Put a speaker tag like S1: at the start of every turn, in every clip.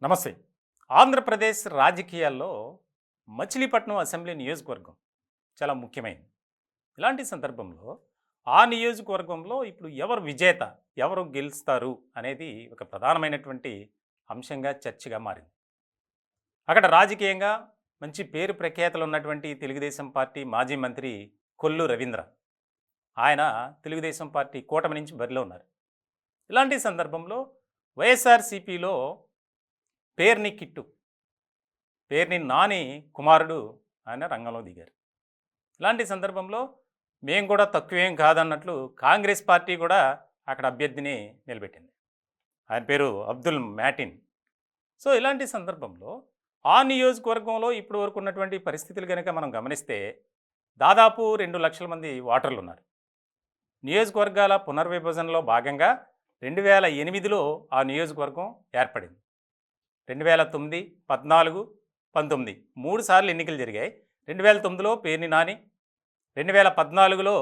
S1: నమస్తే. ఆంధ్రప్రదేశ్ రాజకీయాల్లో మచిలీపట్నం అసెంబ్లీ నియోజకవర్గం చాలా ముఖ్యమైనది. ఇలాంటి సందర్భంలో ఆ నియోజకవర్గంలో ఇప్పుడు ఎవరు విజేత, ఎవరు గెలుస్తారు అనేది ఒక ప్రధానమైనటువంటి అంశంగా చర్చగా మారింది. అక్కడ రాజకీయంగా మంచి పేరు ప్రఖ్యాతలు ఉన్నటువంటి తెలుగుదేశం పార్టీ మాజీ మంత్రి కొల్లు రవీంద్ర. ఆయన తెలుగుదేశం పార్టీ కూటమి నుంచి బరిలో ఉన్నారు. ఇలాంటి సందర్భంలో వైఎస్ఆర్‌సీపీలో పేర్ని కిట్టు, పేర్ని నాని కుమారుడు ఆయన రంగంలో దిగారు. ఇలాంటి సందర్భంలో మేము కూడా తక్కువేం కాదన్నట్లు కాంగ్రెస్ పార్టీ కూడా అక్కడ అభ్యర్థిని నిలబెట్టింది. ఆయన పేరు అబ్దుల్ మ్యాటిన్. సో ఇలాంటి సందర్భంలో ఆ నియోజకవర్గంలో ఇప్పటి వరకు ఉన్నటువంటి పరిస్థితులు కనుక మనం గమనిస్తే దాదాపు 2,00,000 మంది ఓటర్లు ఉన్నారు. నియోజకవర్గాల పునర్విభజనలో భాగంగా 2008లో ఆ నియోజకవర్గం ఏర్పడింది. 2009, 14, 19 3 సార్లు ఎన్నికలు జరిగాయి. 2009లో పేర్ని నాని, 2014లో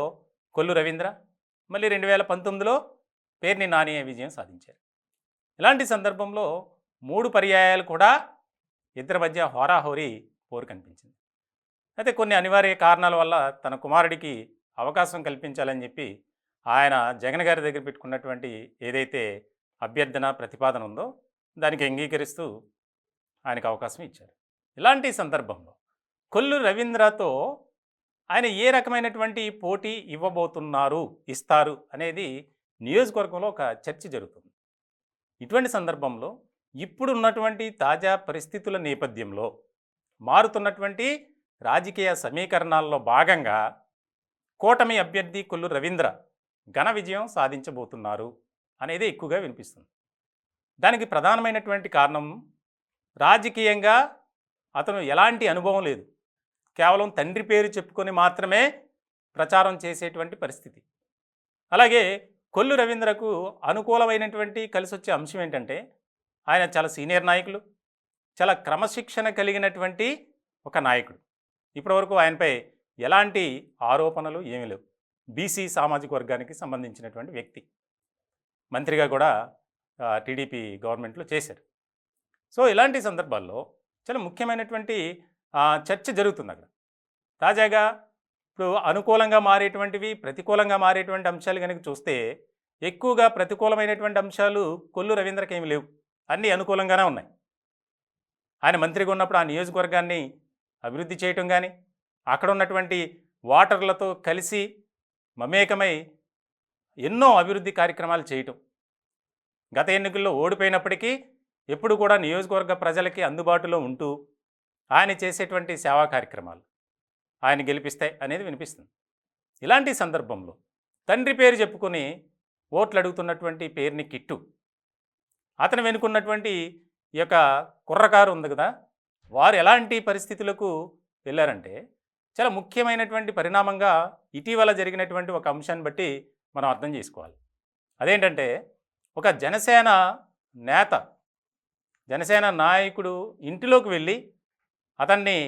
S1: కొల్లు రవీంద్ర, మళ్ళీ 2019లో పేర్ని నాని విజయం సాధించారు. ఇలాంటి సందర్భంలో 3 పర్యాయాలు కూడా ఇద్దరి మధ్య హోరాహోరీ పోరు కనిపించింది. అయితే కొన్ని అనివార్య కారణాల వల్ల తన కుమారుడికి అవకాశం కల్పించాలని చెప్పి ఆయన జగన్ గారి దగ్గర పెట్టుకున్నటువంటి ఏదైతే అభ్యర్థన ప్రతిపాదన ఉందో దానికి అంగీకరిస్తూ ఆయనకు అవకాశం ఇచ్చారు. ఇలాంటి సందర్భంలో కొల్లు రవీంద్రతో ఆయన ఏ రకమైనటువంటి పోటీ ఇవ్వబోతున్నారు, ఇస్తారు అనేది నియోజకవర్గంలో ఒక చర్చ జరుగుతుంది. ఇటువంటి సందర్భంలో ఇప్పుడున్నటువంటి తాజా పరిస్థితుల నేపథ్యంలో మారుతున్నటువంటి రాజకీయ సమీకరణాల్లో భాగంగా కూటమి అభ్యర్థి కొల్లు రవీంద్ర ఘన విజయం సాధించబోతున్నారు అనేది ఎక్కువగా వినిపిస్తుంది. దానికి ప్రధానమైనటువంటి కారణం రాజకీయంగా అతను ఎలాంటి అనుభవం లేదు. కేవలం తండ్రి పేరు చెప్పుకొని మాత్రమే ప్రచారం చేసేటువంటి పరిస్థితి. అలాగే కొల్లు రవీంద్రకు అనుకూలమైనటువంటి కలిసొచ్చే అంశం ఏంటంటే ఆయన చాలా సీనియర్ నాయకులు, చాలా క్రమశిక్షణ కలిగినటువంటి ఒక నాయకుడు. ఇప్పటివరకు ఆయనపై ఎలాంటి ఆరోపణలు ఏమీ లేవు. బీసీ సామాజిక వర్గానికి సంబంధించినటువంటి వ్యక్తి. మంత్రిగా కూడా టీడీపీ గవర్నమెంట్లో చేశారు. సో ఇలాంటి సందర్భాల్లో చాలా ముఖ్యమైనటువంటి చర్చ జరుగుతుంది అక్కడ. తాజాగా ఇప్పుడు అనుకూలంగా మారేటువంటివి, ప్రతికూలంగా మారేటువంటి అంశాలు కనుక చూస్తే ఎక్కువగా ప్రతికూలమైనటువంటి అంశాలు కొల్లు రవీంద్రకి ఏమి లేవు. అన్నీ అనుకూలంగానే ఉన్నాయి. ఆయన మంత్రిగా ఉన్నప్పుడు ఆ నియోజకవర్గాన్ని అభివృద్ధి చేయటం కానీ, అక్కడ ఉన్నటువంటి ఓటర్లతో కలిసి మమేకమై ఎన్నో అభివృద్ధి కార్యక్రమాలు చేయటం, గత ఎన్నికల్లో ఓడిపోయినప్పటికీ ఎప్పుడు కూడా నియోజకవర్గ ప్రజలకి అందుబాటులో ఉంటూ ఆయన చేసేటువంటి సేవా కార్యక్రమాలు ఆయన గెలిపిస్తాయి అనేది వినిపిస్తుంది. ఇలాంటి సందర్భంలో తండ్రి పేరు చెప్పుకొని ఓట్లు అడుగుతున్నటువంటి పేరుని కిట్టు, అతను వెనుకున్నటువంటి ఈ యొక్క కుర్రకారు ఉంది కదా, వారు ఎలాంటి పరిస్థితులకు వెళ్ళారంటే చాలా ముఖ్యమైనటువంటి పరిణామంగా ఇటీవల జరిగినటువంటి ఒక అంశాన్ని బట్టి మనం అర్థం చేసుకోవాలి. అదేంటంటే ఒక జనసేన నేత, జనసేన నాయకుడు ఇంటిలోకి వెళ్ళి అతన్ని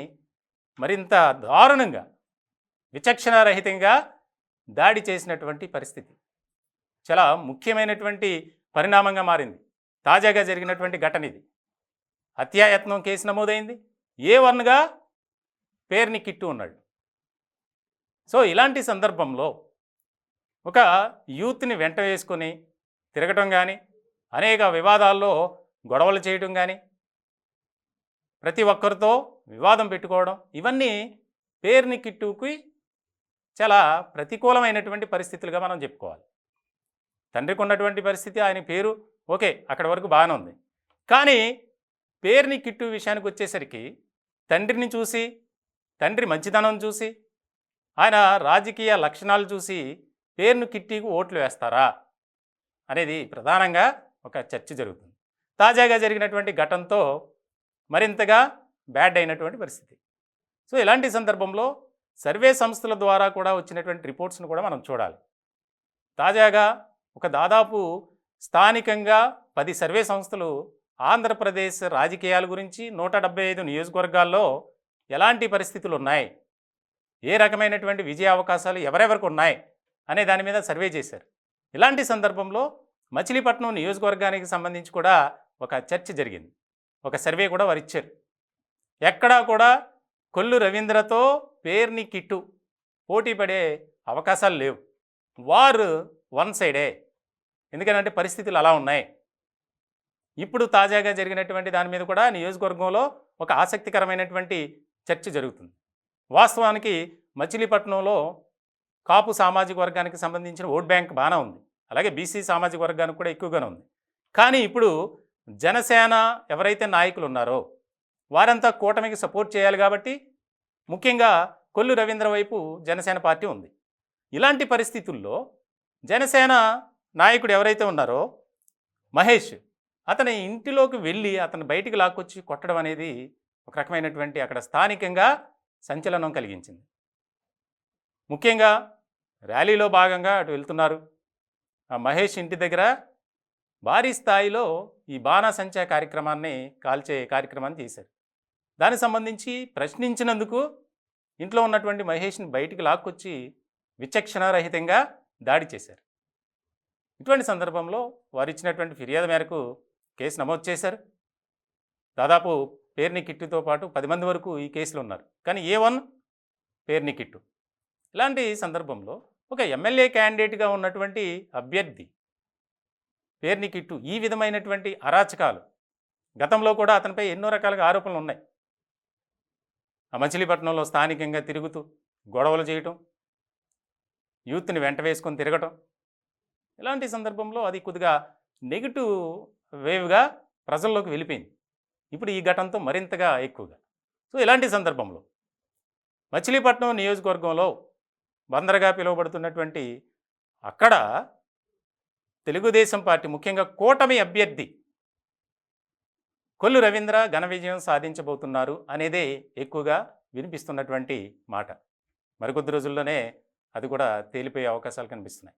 S1: మరింత దారుణంగా, విచక్షణారహితంగా దాడి చేసినటువంటి పరిస్థితి చాలా ముఖ్యమైనటువంటి పరిణామంగా మారింది. తాజాగా జరిగినటువంటి ఘటన ఇది. హత్యాయత్నం కేసు నమోదైంది. A1గా పేర్ని కిట్టు ఉన్నాడు. సో ఇలాంటి సందర్భంలో ఒక యూత్ని వెంట వేసుకొని తిరగటం కానీ, అనేక వివాదాల్లో గొడవలు చేయటం కానీ, ప్రతి ఒక్కరితో వివాదం పెట్టుకోవడం, ఇవన్నీ పేర్ని కిట్టుకి చాలా ప్రతికూలమైనటువంటి పరిస్థితులుగా మనం చెప్పుకోవాలి. తండ్రికి ఉన్నటువంటి పరిస్థితి, ఆయన పేరు ఓకే, అక్కడి వరకు బాగానే ఉంది. కానీ పేర్ని కిట్టు విషయానికి వచ్చేసరికి తండ్రిని చూసి, తండ్రి మంచితనం చూసి, ఆయన రాజకీయ లక్షణాలు చూసి పేర్ని కిట్టికి ఓట్లు వేస్తారా అనేది ప్రధానంగా ఒక చర్చ జరుగుతుంది. తాజాగా జరిగినటువంటి ఘటనతో మరింతగా బ్యాడ్ అయినటువంటి పరిస్థితి. సో ఇలాంటి సందర్భంలో సర్వే సంస్థల ద్వారా కూడా వచ్చినటువంటి రిపోర్ట్స్ను కూడా మనం చూడాలి. తాజాగా ఒక దాదాపు స్థానికంగా 10 సర్వే సంస్థలు ఆంధ్రప్రదేశ్ రాజకీయాల గురించి 175 నియోజకవర్గాల్లో ఎలాంటి పరిస్థితులు ఉన్నాయి, ఏ రకమైనటువంటి విజయ అవకాశాలు ఎవరెవరికి ఉన్నాయి అనే దాని మీద సర్వే చేశారు. ఇలాంటి సందర్భంలో మచిలీపట్నం నియోజకవర్గానికి సంబంధించి కూడా ఒక చర్చ జరిగింది. ఒక సర్వే కూడా వారు ఇచ్చారు. ఎక్కడా కూడా కొల్లు రవీంద్రతో పేర్ని కిట్టు పోటీ పడే అవకాశాలు లేవు. వారు వన్ సైడే. ఎందుకనంటే పరిస్థితులు అలా ఉన్నాయి. ఇప్పుడు తాజాగా జరిగినటువంటి దాని మీద కూడా నియోజకవర్గంలో ఒక ఆసక్తికరమైనటువంటి చర్చ జరుగుతుంది. వాస్తవానికి మచిలీపట్నంలో కాపు సామాజిక వర్గానికి సంబంధించిన ఓట్ బ్యాంక్ బాగానే ఉంది. అలాగే బీసీ సామాజిక వర్గానికి కూడా ఎక్కువగానే ఉంది. కానీ ఇప్పుడు జనసేన ఎవరైతే నాయకులు ఉన్నారో వారంతా కూటమికి సపోర్ట్ చేయాలి కాబట్టి ముఖ్యంగా కొల్లు రవీంద్ర వైపు జనసేన పార్టీ ఉంది. ఇలాంటి పరిస్థితుల్లో జనసేన నాయకుడు ఎవరైతే ఉన్నారో మహేష్, అతని ఇంటిలోకి వెళ్ళి అతను బయటికి లాక్కొచ్చి కొట్టడం అనేది ఒక రకమైనటువంటి అక్కడ స్థానికంగా సంచలనం కలిగించింది. ముఖ్యంగా ర్యాలీలో భాగంగా అటు వెళ్తున్నారు. ఆ మహేష్ ఇంటి దగ్గర భారీ స్థాయిలో ఈ బాణాసంచా కార్యక్రమాన్ని కాల్చే కార్యక్రమాన్ని చేశారు. దానికి సంబంధించి ప్రశ్నించినందుకు ఇంట్లో ఉన్నటువంటి మహేష్ని బయటికి లాక్కొచ్చి విచక్షణారహితంగా దాడి చేశారు. ఇటువంటి సందర్భంలో వారు ఇచ్చినటువంటి ఫిర్యాదు మేరకు కేసు నమోదు చేశారు. దాదాపు పేర్ని కిట్టుతో పాటు 10 మంది వరకు ఈ కేసులో ఉన్నారు. కానీ A1 పేర్ని కిట్టు. ఇలాంటి సందర్భంలో ఒక ఎమ్మెల్యే క్యాండిడేట్గా ఉన్నటువంటి అభ్యర్థి పేర్ని కిట్టు ఈ విధమైనటువంటి అరాచకాలు గతంలో కూడా అతనిపై ఎన్నో రకాలుగా ఆరోపణలు ఉన్నాయి. ఆ మచిలీపట్నంలో స్థానికంగా తిరుగుతూ గొడవలు చేయటం, యూత్ని వెంట వేసుకొని తిరగటం, ఇలాంటి సందర్భంలో అది కొద్దిగా నెగిటివ్ వేవ్గా ప్రజల్లోకి వెళ్ళిపోయింది. ఇప్పుడు ఈ ఘటనతో మరింతగా ఎక్కువగా. సో ఇలాంటి సందర్భంలో మచిలీపట్నం నియోజకవర్గంలో బందరగా పిలువబడుతున్నటువంటి అక్కడ తెలుగుదేశం పార్టీ ముఖ్యంగా కూటమి అభ్యర్థి కొల్లు రవీంద్ర ఘన విజయం సాధించబోతున్నారు అనేదే ఎక్కువగా వినిపిస్తున్నటువంటి మాట. మరికొద్ది రోజుల్లోనే అది కూడా తేలిపోయే అవకాశాలు కనిపిస్తున్నాయి.